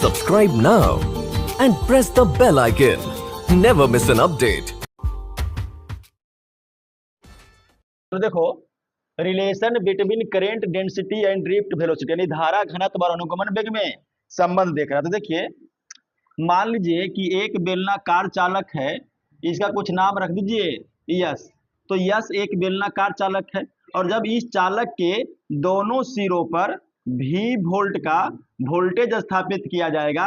Subscribe now and press the bell icon. Never miss an update. तो देखो, relation between current density and drift velocity यानी धारा घनत्व और अनुगमन वेग में संबंध देख रहा है। तो देखिए, मान लीजिए कि एक बेलनाकार चालक है, इसका कुछ नाम रख दीजिए यस। तो यस एक बेलनाकार चालक है और जब इस चालक के दोनों सिरों पर V वोल्ट का वोल्टेज स्थापित किया जाएगा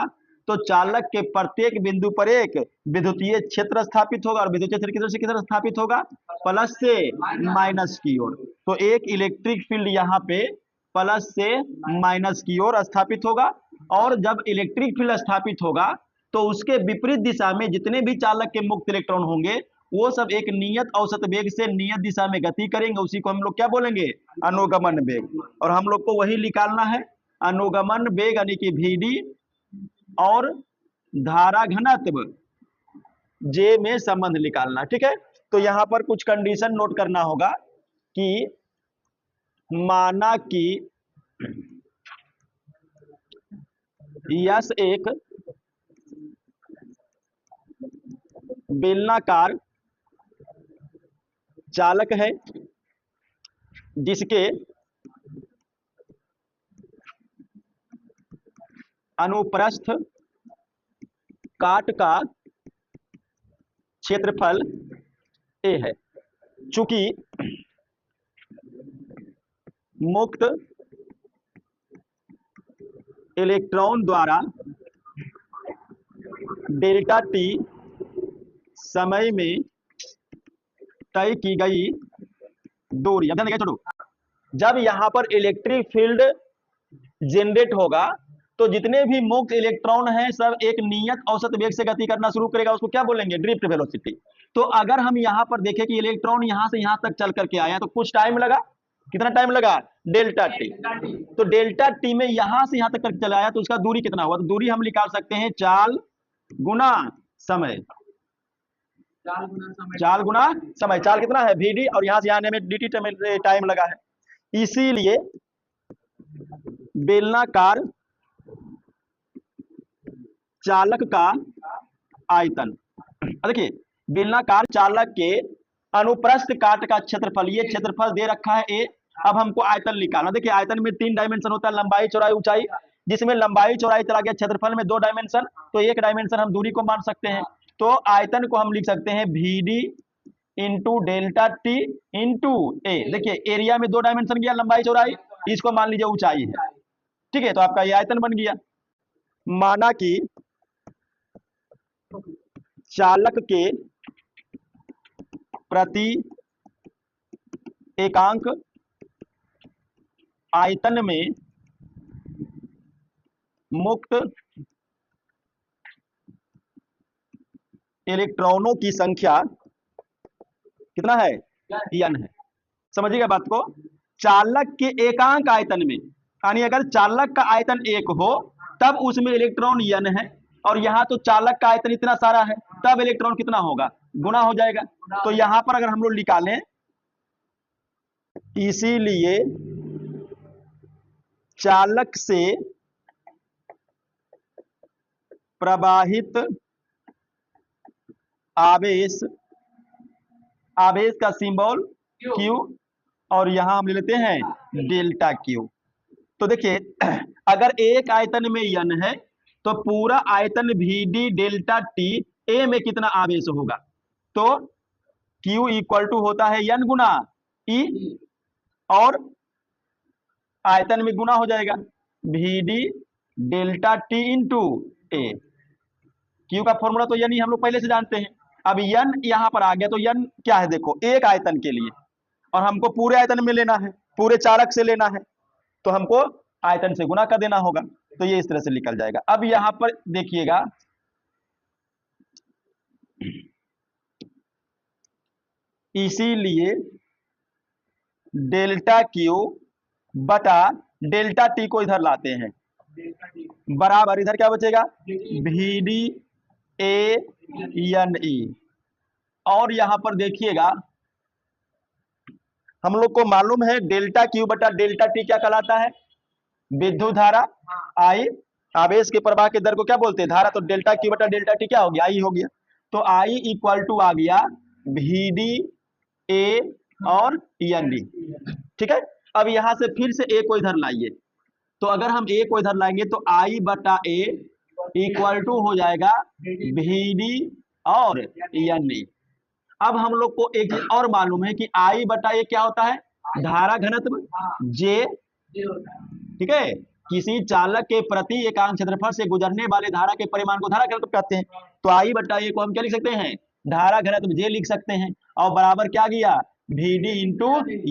तो चालक के प्रत्येक बिंदु पर एक विद्युतीय क्षेत्र स्थापित होगा और विद्युतीय क्षेत्र किधर से स्थापित होगा, प्लस से माइनस की ओर। तो एक इलेक्ट्रिक फील्ड यहाँ पे प्लस से माइनस की ओर स्थापित होगा और जब इलेक्ट्रिक फील्ड स्थापित होगा तो उसके विपरीत दिशा में जितने भी चालक के मुक्त इलेक्ट्रॉन होंगे वो सब एक नियत औसत वेग से नियत दिशा में गति करेंगे। उसी को हम लोग क्या बोलेंगे, अनुगमन वेग। और हम लोग को वही निकालना है, अनुगमन वेग यानी कि Vd और धारा घनत्व J में संबंध निकालना। ठीक है, तो यहां पर कुछ कंडीशन नोट करना होगा कि माना कि यस एक बेलनाकार चालक है जिसके अनुप्रस्थ काट का क्षेत्रफल A है। चूंकि मुक्त इलेक्ट्रॉन द्वारा डेल्टा T समय में तय की गई दूरी, अब ध्यान देंगे छोड़ो, जब यहां पर इलेक्ट्रिक फील्ड जनरेट होगा तो जितने भी मुक्त इलेक्ट्रॉन हैं सब एक नियत औसत वेग से गति करना शुरू करेगा, उसको क्या बोलेंगे, ड्रिफ्ट वेलोसिटी। तो अगर हम यहां पर देखें कि इलेक्ट्रॉन यहां से यहां तक चल करके आया तो कुछ टाइम लगा, कितना टाइम लगा, डेल्टा टी। तो डेल्टा टी में यहां से यहां तक करके चला आया तो उसका दूरी कितना हुआ, तो दूरी हम निकाल सकते हैं चाल गुना समय। चाल गुना समय, चाल कितना है Vd और यहां से आने में dt टाइम लगा है। इसीलिए बेलनाकार चालक का आयतन, देखिए बेलनाकार चालक के अनुप्रस्थ काट का क्षेत्रफल, ये क्षेत्रफल दे रखा है A। अब हमको आयतन निकालना। देखिए आयतन में 3 डायमेंशन होता है, लंबाई चौड़ाई ऊंचाई, जिसमें लंबाई चौड़ाई चला गया, क्षेत्रफल में 2 डायमेंशन, तो 1 डायमेंशन हम दूरी को मान सकते हैं। तो आयतन को हम लिख सकते हैं Vd into delta t into a. देखिए एरिया में 2 डायमेंशन गया, लंबाई चौड़ाई, इसको मान लीजिए ऊंचाई है। ठीक है, तो आपका ये आयतन बन गया। माना कि चालक के प्रति एकांक आयतन में मुक्त इलेक्ट्रॉनों की संख्या कितना है, n है। समझिएगा बात को, चालक के एकांक आयतन में, यानी अगर चालक का आयतन 1 हो तब उसमें इलेक्ट्रॉन n है और यहाँ तो चालक का आयतन इतना सारा है तब इलेक्ट्रॉन कितना होगा, गुना हो जाएगा। तो यहां पर अगर हम लोग निकालें, इसीलिए चालक से प्रवाहित आवेश, आवेश का सिंबल Q और यहां हम ले लेते हैं डेल्टा Q। तो देखिए अगर एक आयतन में n है तो पूरा आयतन Vd डेल्टा T A में कितना आवेश होगा, तो Q इक्वल टू होता है n गुना E और आयतन में गुना हो जाएगा Vd delta T into A। Q का फॉर्मूला तो n ही हम लोग पहले से जानते हैं। अब n यहां पर आ गया तो n क्या है, देखो एक आयतन के लिए और हमको पूरे आयतन में लेना है, पूरे चालक से लेना है, तो हमको आयतन से गुना कर देना होगा। तो ये इस तरह से निकल जाएगा। अब यहां पर देखिएगा, इसीलिए डेल्टा Q बटा डेल्टा T को इधर लाते हैं, बराबर इधर क्या बचेगा, Vd A n E। और यहां पर देखिएगा हम लोग को मालूम है डेल्टा Q बटा डेल्टा T क्या कहलाता है, विद्युत धारा I आवेश के प्रवाह के दर को क्या बोलते हैं? धारा। तो डेल्टा क्यू बटा डेल्टा टी क्या हो गया? आई हो गया। तो आई इक्वल टू आ गया वी डी ए और एन डी। ठीक है। अब यहां से फिर से ए को इधर लाइए। तो अगर हम ए को इधर लाएंगे तो आई बटा ए इक्वल टू हो जाएगा वी डी और एन डी। अब हम लोग को एक चीज और मालूम है कि आई बटा ए क्या होता है? धारा घनत्व जे। ठीक है। किसी चालक के प्रति एकांक क्षेत्रफल से गुजरने वाले धारा के परिमाण को धारा घनत्व कहते हैं। तो आई बटा ए को हम क्या लिख सकते हैं? धारा घनत्व जे लिख सकते हैं। और बराबर क्या गया? V D into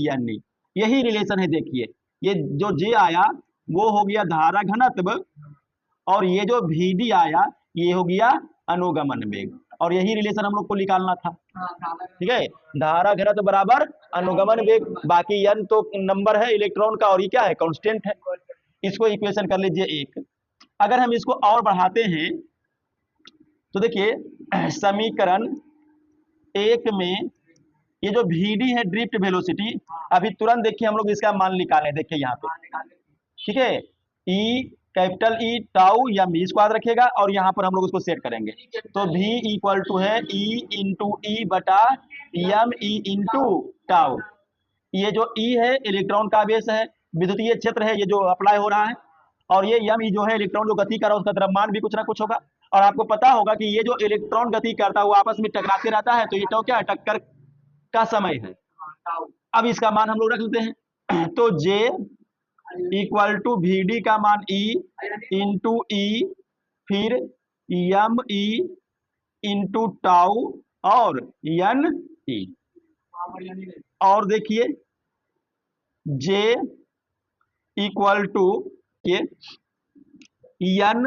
N D. यही रिलेशन है। देखिए ये जो जे आया वो हो गया धारा घनत्व, और ये जो वी डी आया ये हो गया अनुगमन वेग। और यही रिलेशन हम लोग को निकालना था। ठीक है। धारा घनत्व बराबर अनुगमन वेग। बाकी एन तो नंबर है इलेक्ट्रॉन का, और ये क्या है? कांस्टेंट है। इसको इक्वेशन कर लीजिए एक। अगर हम इसको और बढ़ाते हैं तो देखिए समीकरण एक में ये जो वीडी है ड्रिफ्ट वेलोसिटी, अभी तुरंत देखिए हम लोग इसका मान निकालें। देखिए यहाँ पे। ठीक है। ई कैपिटल ई टाउ या मी स्क्वायर रखेगा और यहाँ पर हम लोग उसको सेट करेंगे। तो v इक्वल टू है ई इंटू ई बटा एम ई इंटू टाउ। ये जो ई है इलेक्ट्रॉन का आवेश है, विद्युतीय क्षेत्र है ये जो अप्लाई हो रहा है, और ये एम ई जो है इलेक्ट्रॉन जो गति कर रहा है उसका द्रव्यमान भी कुछ ना कुछ होगा। और आपको पता होगा कि ये जो इलेक्ट्रॉन गति करता है वो आपस में टकराते रहता है, तो ये टाउ क्या है? टक्कर का समय है। अब इसका मान हम लोग रख लेते हैं। तो J equal to we D का मान ई इंटू ई, फिर एम ई इंटू टाउ और एन ई। और देखिए जे इक्वल टू ये एन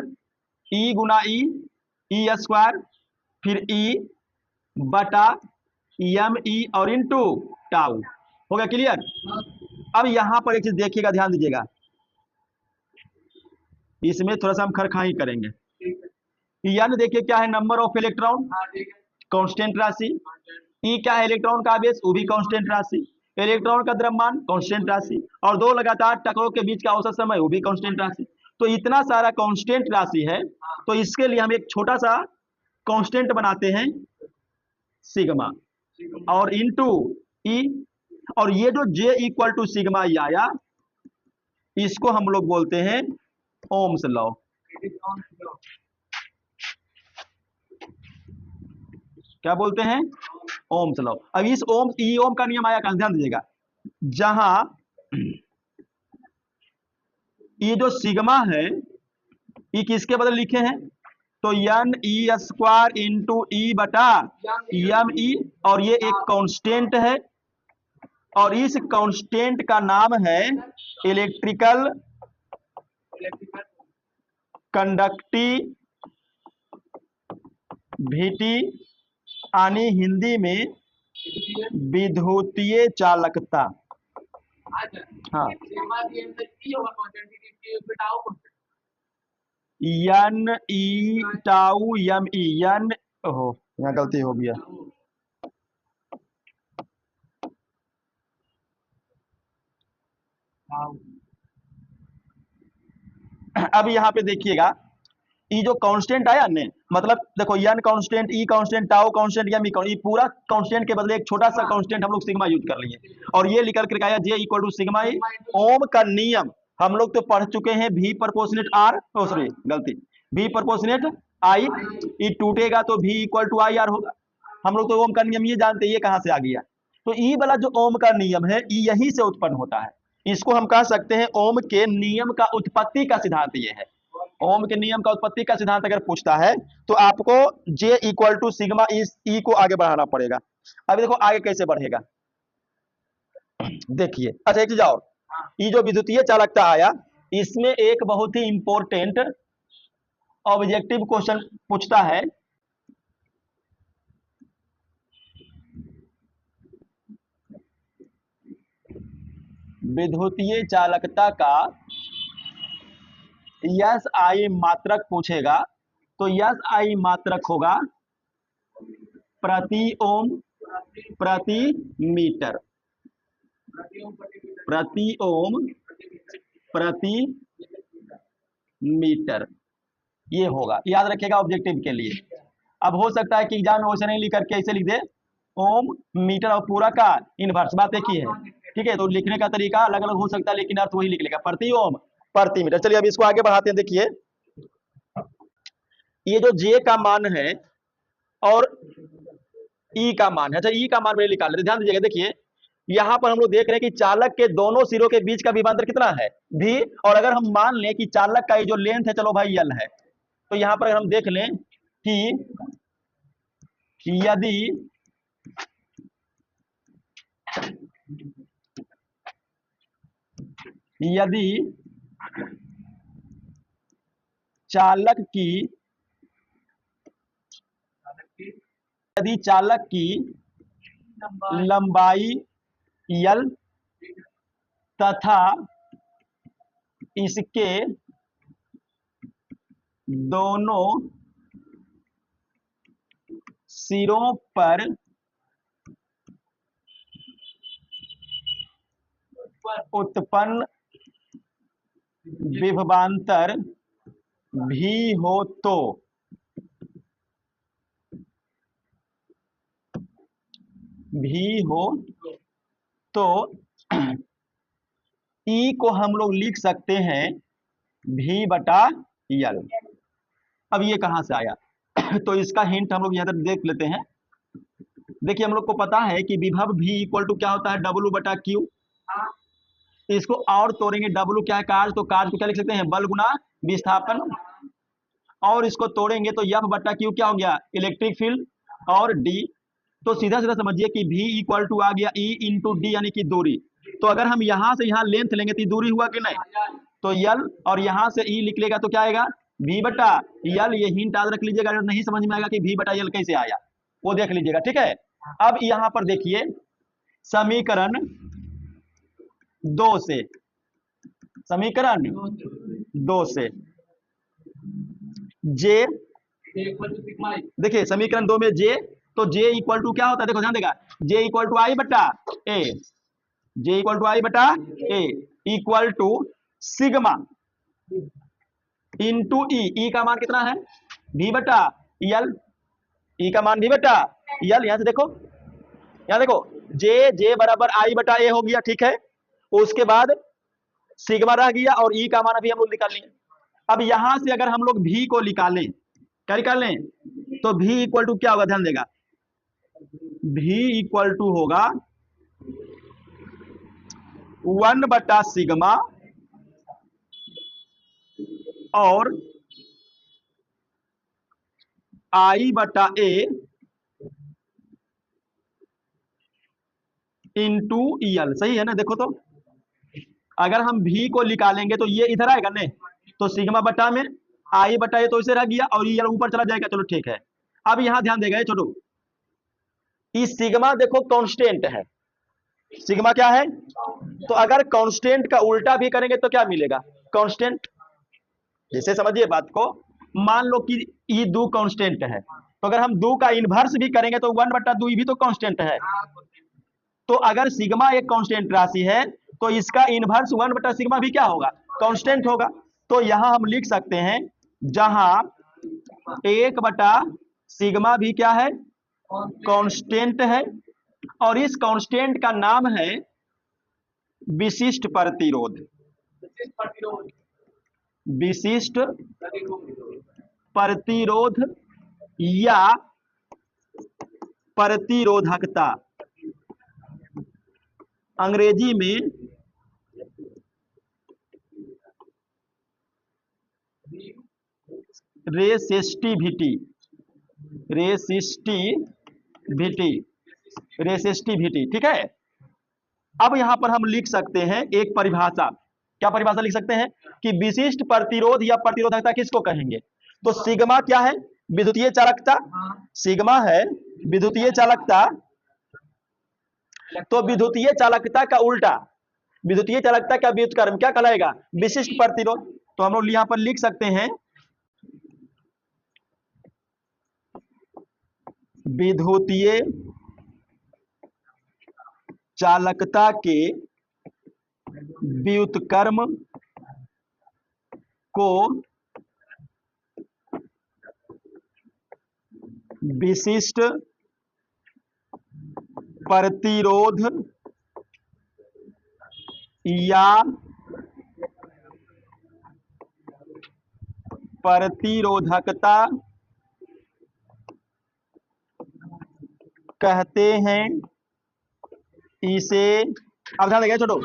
ई गुना ई स्क्वायर, फिर ई बटा एम ई और इंटू टाउ। हो गया क्लियर? अब यहां पर एक चीज देखिएगा, ध्यान दीजिएगा, इसमें थोड़ा सा हम खरखाई करेंगे। एन देखिए क्या है? नंबर ऑफ इलेक्ट्रॉन, कांस्टेंट राशि। ई क्या है? इलेक्ट्रॉन का आवेश, वो भी कांस्टेंट राशि। इलेक्ट्रॉन का द्रव्यमान, कांस्टेंट राशि। और दो लगातार टकराव के बीच का औसत समय, वो भी कांस्टेंट राशि। तो इतना सारा कांस्टेंट राशि है, तो इसके लिए हम एक छोटा सा कांस्टेंट बनाते हैं सिग्मा, और इनटू ई। और ये जो जे इक्वल टू सिग्मा ई आया, इसको हम लोग बोलते हैं ओम्स लॉ। क्या बोलते हैं? Ohm's law. अब इस ओम्स ई ओम का नियम आया कहां? ध्यान दीजिएगा, जहां ये जो सिग्मा है ये किसके बदले लिखे हैं? तो एन ई स्क्वायर इंटू ई बटा एम ई, और ये एक कांस्टेंट है, और इस कांस्टेंट का नाम है इलेक्ट्रिकल कंडक्टिविटी, यानी हिंदी में विद्युतीय चालकता। हाँ, N E tau M E N. ओहो, यहाँ गलती हो गया। अब यहाँ पे देखिएगा ये जो कांस्टेंट आया ने, मतलब देखो n constant, e constant, tau constant, m e constant, पूरा कांस्टेंट के बदले एक छोटा सा कांस्टेंट हम लोग सिग्मा यूज कर लिए, और ये निकल कर आया जे इक्वल टू सिग्मा ई। ओम का नियम हम लोग तो पढ़ चुके हैं, भी प्रोपोर्शनेट आर, सॉरी गलती, भी प्रोपोर्शनेट आई। ई टूटेगा तो भी इक्वल टू आई आर होगा। हम लोग तो ओम का नियम ये जानते हैं, ये कहां से आ गया? तो ई वाला जो ओम का नियम है ई यही से उत्पन्न होता है। इसको हम कह सकते हैं ओम के नियम का उत्पत्ति का सिद्धांत ये है। ओम के नियम का उत्पत्ति का सिद्धांत अगर पूछता है तो आपको जे इक्वल टू सिग्मा ई को आगे बढ़ाना पड़ेगा। अभी देखो आगे कैसे बढ़ेगा, देखिए। अच्छा एक चीज और, ये जो विद्युतीय चालकता आया, इसमें एक बहुत ही इंपॉर्टेंट ऑब्जेक्टिव क्वेश्चन पूछता है। विद्युतीय चालकता का यस आई मात्रक पूछेगा, तो यस आई मात्रक होगा प्रति ओम प्रति मीटर, प्रति ओम प्रति मीटर। ये होगा, याद रखिएगा ऑब्जेक्टिव के लिए। अब हो सकता है कि एग्जाम में वैसे नहीं लिख करके ऐसे लिख दे ओम मीटर और पूरा का इनवर्स, बात एक ही है, ठीक है। तो लिखने का तरीका अलग अलग हो सकता है लेकिन अर्थ वही लिख लेगा, प्रति ओम प्रति मीटर। चलिए अब इसको आगे बढ़ाते हैं। देखिए ये जो जे का मान है और ई का मान है, अच्छा ई का मान पहले निकाल लेते, ध्यान दीजिएगा। देखिए यहाँ पर हम लोग देख रहे हैं कि चालक के दोनों सिरों के बीच का विभवांतर कितना है, भी। और अगर हम मान लें कि चालक का ये जो लेंथ है, चलो भाई यल है, तो यहाँ पर अगर हम देख लें कि यदि चालक की लंबाई यल तथा इसके दोनों सिरों पर उत्पन्न विभवांतर भी हो तो ई को हम लोग लिख सकते हैं भी बटा यल। अब ये कहां से आया तो इसका हिंट हम लोग यहां तक देख लेते हैं। देखिए हम लोग को पता है कि विभव भी इक्वल टू क्या होता है, डब्ल्यू बटा क्यू। इसको और तोड़ेंगे, डब्ल्यू क्या है, कार्य, तो कार्य को क्या लिख सकते हैं, बल गुना विस्थापन। और इसको तोड़ेंगे तो एफ बटा क्यू क्या हो गया, इलेक्ट्रिक फील्ड, और डी। तो सीधा सीधा समझिए कि v इक्वल टू आ गया ई इंटू डी, यानी कि दूरी। तो अगर हम यहां से यहां लेंथ लेंगे तो दूरी हुआ कि नहीं, तो यल, और यहां से ई लिख लेगा तो क्या आएगा, v बटा यल। ये हिंट याद रख लीजिएगा, अगर नहीं समझ में आएगा कि v बटा यल कैसे आया वो देख लीजिएगा, ठीक है। अब यहां पर देखिए समीकरण 2 से, समीकरण 2 से जे, देखिए समीकरण 2 में जे, तो जे इक्वल टू क्या होता है, देखो ध्यान देगा, जे इक्वल टू आई बटा ए, जे इक्वल टू आई बटा ए इक्वल टू सिग्मा इंटू ई। ई का मान कितना है, भी बटा यल, ई का मान भी बटा यल। यहां से देखो, यहां देखो जे बराबर आई बटा ए हो गया, ठीक है। उसके बाद सिग्मा रह गया और ई का मान अभी हम लोग निकाल लिए। अब यहां से अगर हम लोग भी को निकालें, क्या निकालें, तो भी इक्वल टू क्या होगा, ध्यान देगा, भी इक्वल टू होगा 1 बटा सिग्मा और आई बटा ए इंटू यल, सही है ना। देखो तो अगर हम भी को निकालेंगे तो ये इधर आएगा नहीं, तो सिग्मा बटा में आई बटा ए तो इसे रह गया और यल ऊपर चला जाएगा, चलो ठीक है। अब यहां ध्यान देगा छोटू, इस सिग्मा देखो कांस्टेंट है, सिग्मा क्या है, तो अगर कांस्टेंट का उल्टा भी करेंगे तो क्या मिलेगा, कांस्टेंट। जैसे समझिए बात को, मान लो कि ये 2 कांस्टेंट है, तो अगर हम 2 का इनवर्स भी करेंगे तो 1 बटा 2 भी तो कांस्टेंट है। तो अगर सिग्मा एक कांस्टेंट राशि है तो इसका इनवर्स 1 बटा सिग्मा भी क्या होगा, कांस्टेंट होगा। तो यहां हम लिख सकते हैं जहां 1 बटा सिग्मा भी क्या है, कांस्टेंट है, और इस कांस्टेंट का नाम है विशिष्ट प्रतिरोध, विशिष्ट प्रतिरोध या प्रतिरोधकता, अंग्रेजी में रेसिस्टिविटी, रेसिस्टिविटी, रेसिस्टिविटी, ठीक है। अब यहां पर हम लिख सकते हैं एक परिभाषा, क्या परिभाषा लिख सकते हैं कि विशिष्ट प्रतिरोध या प्रतिरोधकता किसको कहेंगे, तो सिग्मा क्या है, विद्युतीय चालकता, सिग्मा है विद्युतीय चालकता। तो विद्युतीय चालकता का उल्टा, विद्युतीय चालकता का व्युत्क्रम क्या कहलाएगा, विशिष्ट प्रतिरोध। तो हम लोग यहां पर लिख सकते हैं विद्युतीय चालकता के व्युत्क्रम को विशिष्ट प्रतिरोध या प्रतिरोधकता कहते हैं। इसे अब ध्यान देंगे छोटो,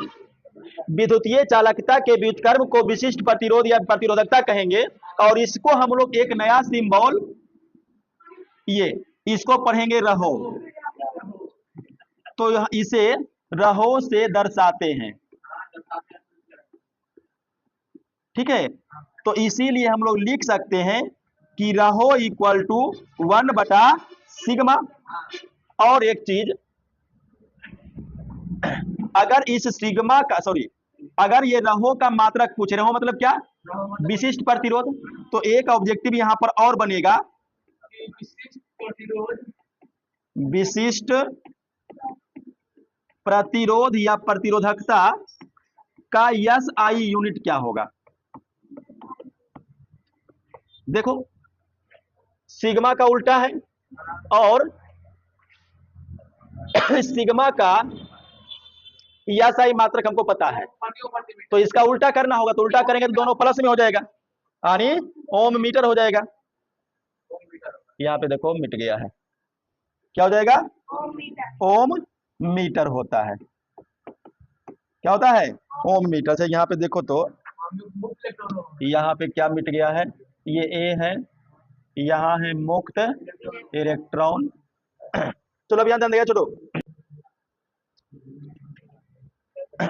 विद्युतीय चालकता के व्युत्क्रम को विशिष्ट प्रतिरोध या प्रतिरोधकता कहेंगे, और इसको हम लोग एक नया सिंबल ये इसको पढ़ेंगे रहो, तो इसे रहो से दर्शाते हैं। ठीक है, तो इसीलिए हम लोग लिख सकते हैं कि रहो इक्वल टू 1/सिग्मा। और एक चीज, अगर इस सिग्मा का अगर ये रहो का मात्रक पूछ रहे हो, मतलब क्या, विशिष्ट प्रतिरोध, तो एक ऑब्जेक्टिव यहां पर और बनेगा, विशिष्ट प्रतिरोध या प्रतिरोधकता का SI यूनिट क्या होगा। देखो सिग्मा का उल्टा है, और सिग्मा का SI मात्रक हमको पता है, तो इसका उल्टा करना होगा, तो उल्टा करेंगे तो दोनों प्लस में हो जाएगा, यानी ओम मीटर हो जाएगा। यहाँ पे देखो मिट गया है, क्या हो जाएगा, ओम मीटर होता है। क्या होता है, ओम मीटर से। यहाँ पे देखो तो यहाँ पे क्या मिट गया है, ये ए है, यहाँ है मुक्त इलेक्ट्रॉन। चलो अब यहाँ ध्यान देगा छोटो।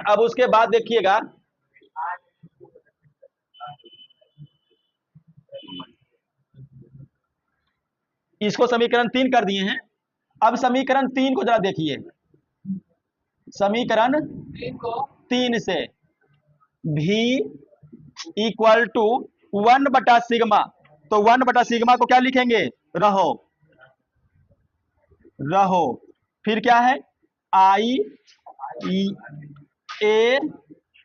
अब उसके बाद देखिएगा, इसको समीकरण 3 कर दिए हैं। अब समीकरण 3 को जरा देखिए, समीकरण 3 से V इक्वल टू 1/सिग्मा, तो 1/सिग्मा को क्या लिखेंगे, रहो, फिर क्या है, I A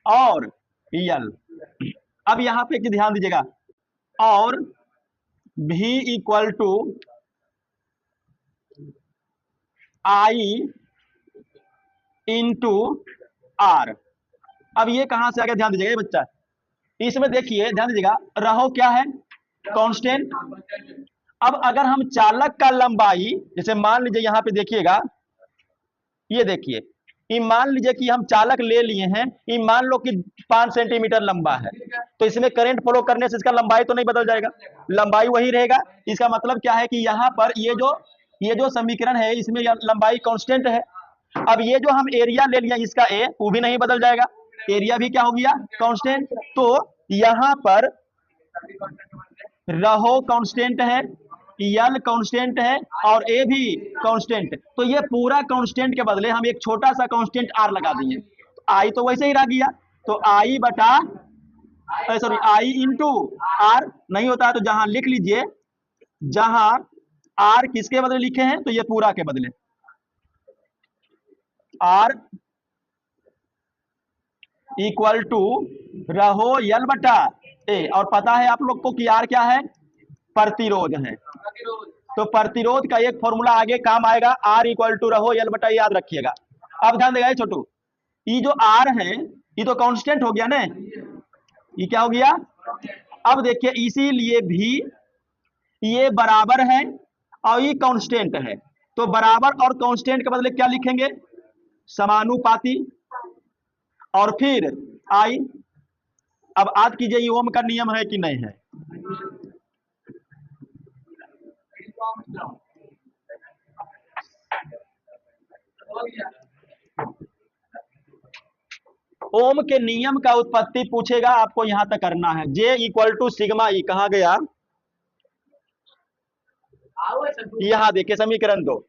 और L। अब यहां पे एक चीज ध्यान दीजिएगा, और V equal to I into R। अब ये कहां से आ गया, ध्यान दीजिएगा ये बच्चा, इसमें देखिए ध्यान दीजिएगा, रहो क्या है, कांस्टेंट। अब अगर हम चालक का लंबाई, जैसे मान लीजिए यहाँ पे देखिएगा, ये देखिए, ये मान लीजिए कि हम चालक ले लिए हैं, ये मान लो कि 5 सेंटीमीटर लंबा है, तो इसमें करंट फ्लो करने से इसका लंबाई तो नहीं बदल जाएगा, लंबाई वही रहेगा। इसका मतलब क्या है कि यहाँ पर ये जो समीकरण है, इसमें लंबाई कांस्टेंट है। अब ये जो हम एरिया ले लिया इसका ए, वो भी नहीं बदल जाएगा, एरिया भी क्या हो गया, कांस्टेंट। तो यहाँ पर रहो कांस्टेंट है, यल कांस्टेंट है, और ए भी कांस्टेंट। तो ये पूरा कांस्टेंट के बदले हम एक छोटा सा कांस्टेंट आर लगा दिए, तो आई तो वैसे ही रह गया, तो आई इंटू आर नहीं होता है, तो जहां लिख लीजिए, जहां आर किसके बदले लिखे हैं, तो ये पूरा के बदले आर इक्वल टू रहो यल बटा ए, और पता है आप लोग को कि आर क्या है, प्रतिरोध है। तो प्रतिरोध का एक फॉर्मूला आगे काम आएगा, आर इक्वल टू रहो यल बटा, याद रखिएगा। अब ध्यान देगा छोटू, ये जो आर है ये तो कांस्टेंट हो गया ना, ये क्या हो गया। अब देखिए इसीलिए भी ये बराबर है और ये कांस्टेंट है, तो बराबर और कांस्टेंट के बदले क्या लिखेंगे, समानुपाती, और फिर आई। अब याद कीजिए ये ओम का नियम है कि नहीं है, ओम के नियम का उत्पत्ति पूछेगा आपको, यहां तक करना है। जे इक्वल टू सिग्मा ई कहां गया, यहां देखिए समीकरण 2,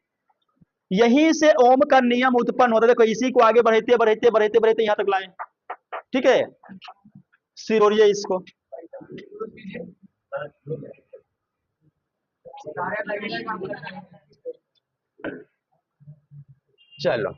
यहीं से ओम का नियम उत्पन्न होता है। देखो इसी को आगे बढ़ते बढ़ते बढ़ते बढ़ते यहां तक लाए, ठीक है, सिरोड़िए इसको। चलो